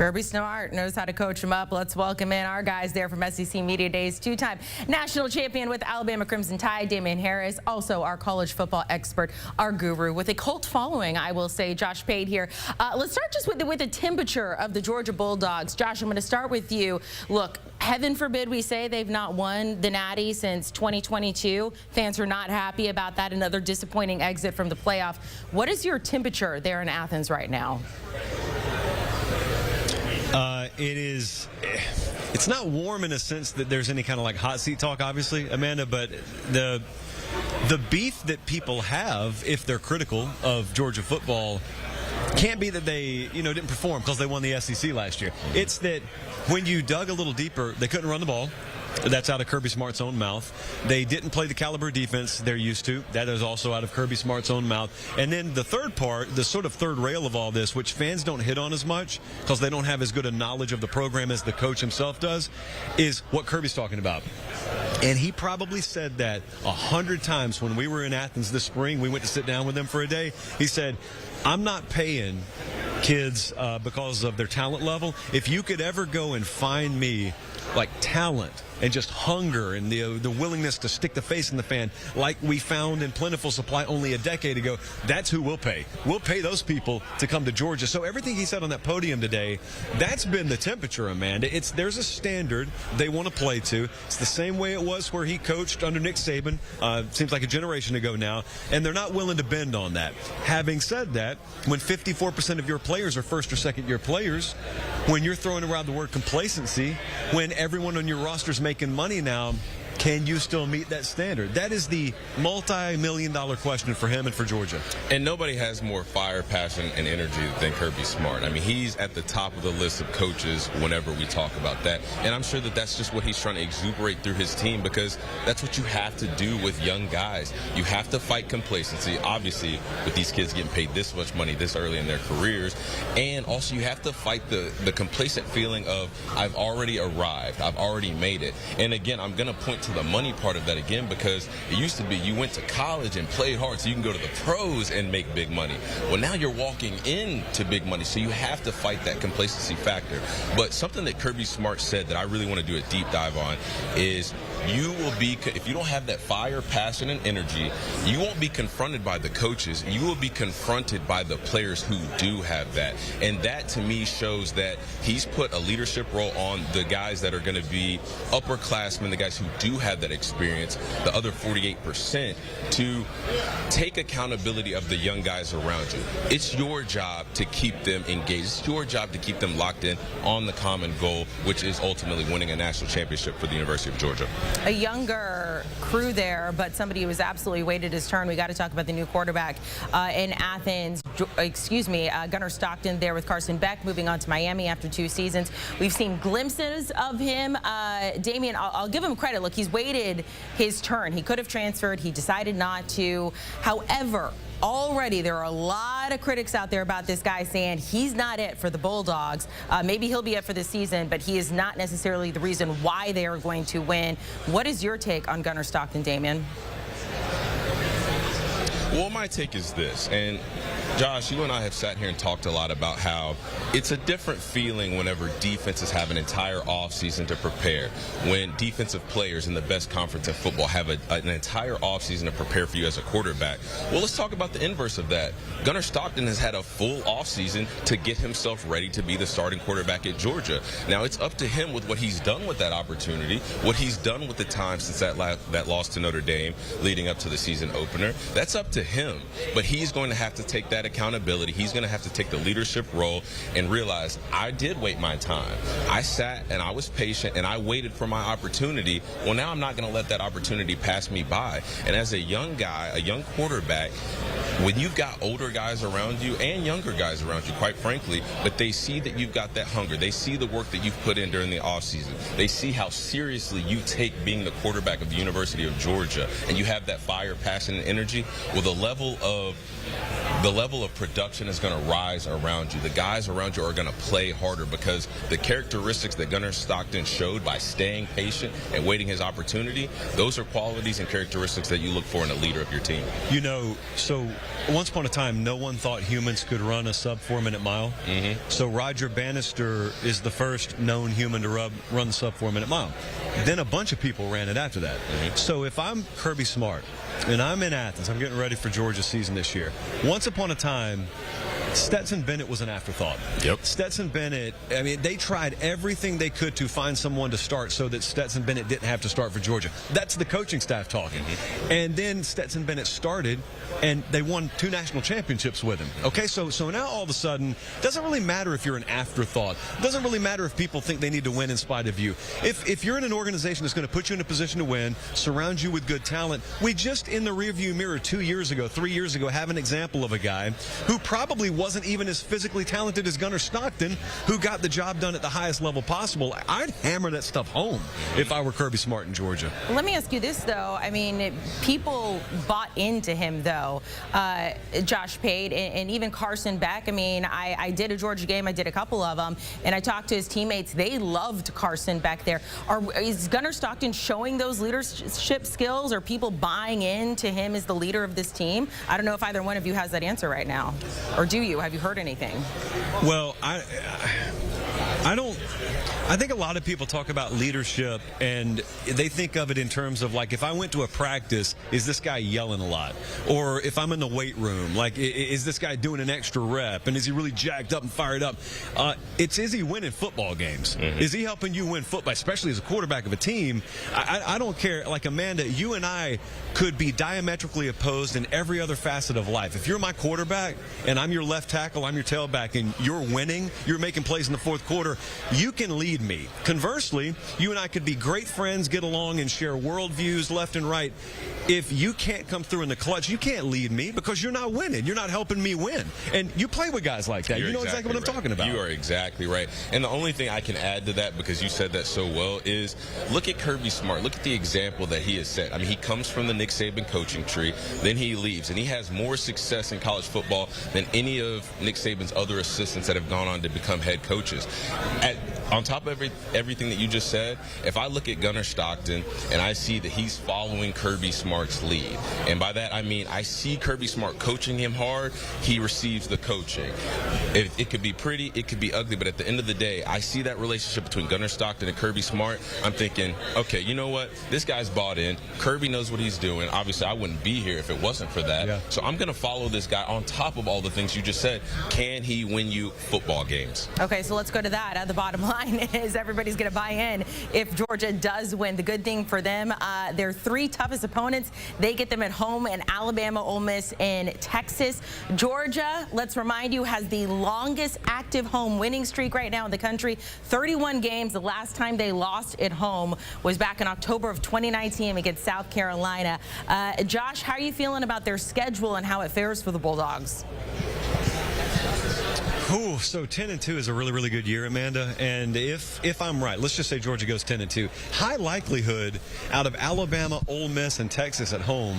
Kirby Smart knows how to coach them up. Let's welcome in our guys there from SEC Media Days. Two-time national champion with Alabama Crimson Tide, Damien Harris. Also our college football expert, our guru with a cult following, I will say, Josh Pate here. Let's start just with the temperature of the Georgia Bulldogs. Josh, I'm going to start with you. Look, heaven forbid we say they've not won the Natty since 2022. Fans are not happy about that. Another disappointing exit from the playoff. What is your temperature there in Athens right now? It's not warm in a sense that there's any kind of like hot seat talk, obviously, Amanda, but the beef that people have if they're critical of Georgia football can't be that they, didn't perform because they won the SEC last year. It's that when you dug a little deeper, they couldn't run the ball. That's out of Kirby Smart's own mouth. They didn't play the caliber defense they're used to. That is also out of Kirby Smart's own mouth. And then the third part, the sort of third rail of all this, which fans don't hit on as much because they don't have as good a knowledge of the program as the coach himself does, is what Kirby's talking about. And he probably said that 100 times when we were in Athens this spring. We went to sit down with him for a day. He said, I'm not paying kids because of their talent level. If you could ever go and find me like talent and just hunger and the willingness to stick the face in the fan like we found in plentiful supply only a decade ago, that's who we'll pay. We'll pay those people to come to Georgia. So everything he said on that podium today, that's been the temperature, Amanda. There's a standard they want to play to. It's the same way it was where he coached under Nick Saban, seems like a generation ago now, and they're not willing to bend on that. Having said that, when 54% of your players are first or second year players, when you're throwing around the word complacency, when everyone on your roster is making money now, can you still meet that standard? That is the multi-million-dollar question for him and for Georgia. And nobody has more fire, passion, and energy than Kirby Smart. I mean, he's at the top of the list of coaches whenever we talk about that. And I'm sure that that's just what he's trying to exuberate through his team, because that's what you have to do with young guys. You have to fight complacency, obviously, with these kids getting paid this much money this early in their careers. And also you have to fight the complacent feeling of, I've already arrived, I've already made it. And again, I'm going to point to the money part of that again, because it used to be you went to college and played hard so you can go to the pros and make big money. Well, now you're walking into big money, so you have to fight that complacency factor. But something that Kirby Smart said that I really want to do a deep dive on is you will be, if you don't have that fire, passion, and energy, you won't be confronted by the coaches. You will be confronted by the players who do have that. And that, to me, shows that he's put a leadership role on the guys that are going to be upperclassmen, the guys who do have that experience, the other 48%, to take accountability of the young guys around you. It's your job to keep them engaged. It's your job to keep them locked in on the common goal, which is ultimately winning a national championship for the University of Georgia. A younger crew there, but somebody who has absolutely waited his turn. We got to talk about the new quarterback in Athens. Gunnar Stockton there with Carson Beck moving on to Miami after 2 seasons. We've seen glimpses of him. Damien, I'll give him credit. Look, he's waited his turn. He could have transferred. He decided not to. However, already there are a lot of critics out there about this guy saying he's not it for the Bulldogs. Maybe he'll be it for the season, but he is not necessarily the reason why they are going to win. What is your take on Gunnar Stockton, Damien? Well, my take is this, and Josh, you and I have sat here and talked a lot about how it's a different feeling whenever defenses have an entire offseason to prepare. When defensive players in the best conference in football have an entire offseason to prepare for you as a quarterback. Well, let's talk about the inverse of that. Gunnar Stockton has had a full offseason to get himself ready to be the starting quarterback at Georgia. Now, it's up to him with what he's done with that opportunity, what he's done with the time since that loss to Notre Dame leading up to the season opener. That's up to him, but he's going to have to take that accountability. He's going to have to take the leadership role and realize, I did wait my time. I sat and I was patient and I waited for my opportunity. Well, now I'm not going to let that opportunity pass me by. And as a young guy, a young quarterback, when you've got older guys around you and younger guys around you, quite frankly, but they see that you've got that hunger. They see the work that you've put in during the offseason. They see how seriously you take being the quarterback of the University of Georgia, and you have that fire, passion, and energy. Well, the level level of production is going to rise around you. The guys around you are going to play harder because the characteristics that Gunnar Stockton showed by staying patient and waiting his opportunity, those are qualities and characteristics that you look for in a leader of your team. You know, so once upon a time, no one thought humans could run a sub 4-minute mile. So Roger Bannister is the first known human to run the sub 4-minute mile. Then a bunch of people ran it after that. So if I'm Kirby Smart and I'm in Athens, I'm getting ready for Georgia's season this year. Once upon a time, Stetson Bennett was an afterthought. Stetson Bennett, I mean, they tried everything they could to find someone to start so that Stetson Bennett didn't have to start for Georgia. That's the coaching staff talking. And then Stetson Bennett started, and they won 2 national championships with him. Okay, so now all of a sudden, it doesn't really matter if you're an afterthought. It doesn't really matter if people think they need to win in spite of you. If you're in an organization that's going to put you in a position to win, surround you with good talent, we just in the rearview mirror 2 years ago, 3 years ago, have an example of a guy who probably wasn't even as physically talented as Gunnar Stockton, who got the job done at the highest level possible. I'd hammer that stuff home if I were Kirby Smart in Georgia. Let me ask you this, though. I mean, people bought into him, though, Josh Pate and even Carson Beck. I mean, I did a Georgia game. I did a couple of them, and I talked to his teammates. They loved Carson Beck there. Is Gunnar Stockton showing those leadership skills? Are people buying into him as the leader of this team? I don't know if either one of you has that answer right now. Or do you? Have you heard anything? Well, I don't. I think a lot of people talk about leadership and they think of it in terms of, like, if I went to a practice, is this guy yelling a lot? Or if I'm in the weight room, like, is this guy doing an extra rep? And is he really jacked up and fired up? Is he winning football games? Is he helping you win football, especially as a quarterback of a team? I don't care. Like, Amanda, you and I could be diametrically opposed in every other facet of life. If you're my quarterback and I'm your left tackle, I'm your tailback, and you're winning, you're making plays in the fourth quarter, you can lead me. Conversely, you and I could be great friends, get along, and share worldviews left and right. If you can't come through in the clutch, you can't lead me because you're not winning. You're not helping me win. And you play with guys like that. You know exactly what I'm talking about. You are exactly right. And the only thing I can add to that, because you said that so well, is look at Kirby Smart. Look at the example that he has set. I mean, he comes from the Nick Saban coaching tree, then he leaves, and he has more success in college football than any of Nick Saban's other assistants that have gone on to become head coaches. On top of everything that you just said, if I look at Gunnar Stockton and I see that he's following Kirby Smart's lead, and by that I mean I see Kirby Smart coaching him hard, he receives the coaching. It could be pretty, it could be ugly, but at the end of the day, I see that relationship between Gunnar Stockton and Kirby Smart. I'm thinking, okay, you know what? This guy's bought in. Kirby knows what he's doing. Obviously, I wouldn't be here if it wasn't for that. So I'm going to follow this guy on top of all the things you just said. Can he win you football games? Okay, so let's go to that. At the bottom line is everybody's going to buy in if Georgia does win. The good thing for them, their 3 toughest opponents, they get them at home in Alabama, Ole Miss, and Texas. Georgia, let's remind you, has the longest active home winning streak right now in the country. 31 games. The last time they lost at home was back in October of 2019 against South Carolina. Josh, how are you feeling about their schedule and how it fares for the Bulldogs? Ooh, so 10-2 is a really, really good year, Amanda. And if I'm right, let's just say Georgia goes 10-2. High likelihood out of Alabama, Ole Miss, and Texas at home,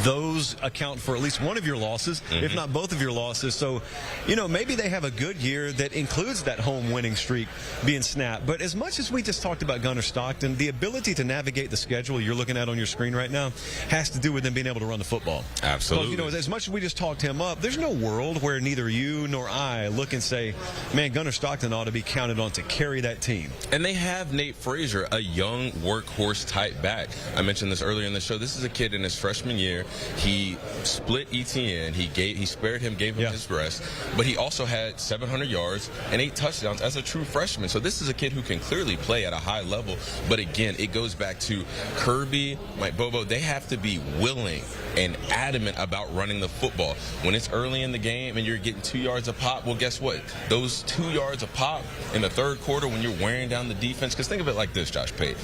those account for at least one of your losses, if not both of your losses. So, you know, maybe they have a good year that includes that home winning streak being snapped. But as much as we just talked about Gunnar Stockton, the ability to navigate the schedule you're looking at on your screen right now has to do with them being able to run the football. Absolutely. Because, you know, as much as we just talked him up, there's no world where neither you nor I look and say, man, Gunnar Stockton ought to be counted on to carry that team. And they have Nate Frazier, a young workhorse type back. I mentioned this earlier in the show. This is a kid in his freshman year. He split ETN. He spared him, gave him his rest. But he also had 700 yards and 8 touchdowns as a true freshman. So this is a kid who can clearly play at a high level. But again, it goes back to Kirby, Mike Bobo. They have to be willing and adamant about running the football. When it's early in the game and you're getting 2 yards a pop, well, guess guess what? Those 2 yards a pop in the third quarter when you're wearing down the defense, because think of it like this, Josh Pate.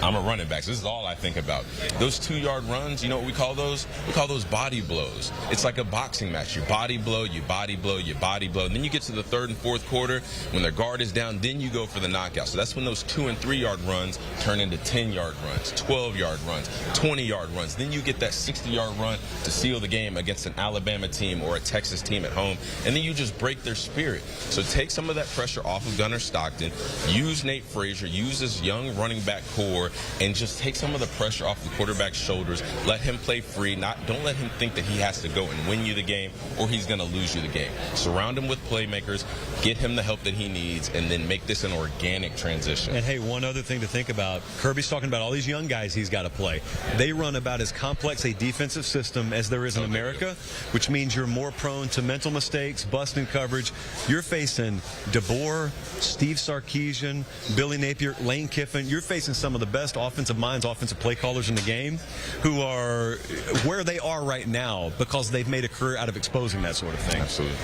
I'm a running back, so this is all I think about. Those 2-yard runs, you know what we call those? We call those body blows. It's like a boxing match. You body blow, you body blow, you body blow. And then you get to the third and fourth quarter, when their guard is down, then you go for the knockout. So that's when those 2- and 3-yard runs turn into 10-yard runs, 12-yard runs, 20-yard runs. Then you get that 60-yard run to seal the game against an Alabama team or a Texas team at home, and then you just break their spirit. So take some of that pressure off of Gunnar Stockton, use Nate Frazier, use this young running back core, and just take some of the pressure off the quarterback's shoulders. Let him play free. Don't let him think that he has to go and win you the game or he's going to lose you the game. Surround him with playmakers, get him the help that he needs, and then make this an organic transition. And hey, one other thing to think about, Kirby's talking about all these young guys he's got to play. They run about as complex a defensive system as there is in America, which means you're more prone to mental mistakes, busting coverage. You're facing DeBoer, Steve Sarkisian, Billy Napier, Lane Kiffin. You're facing some of the best offensive minds, offensive play callers in the game, who are where they are right now because they've made a career out of exposing that sort of thing. Absolutely.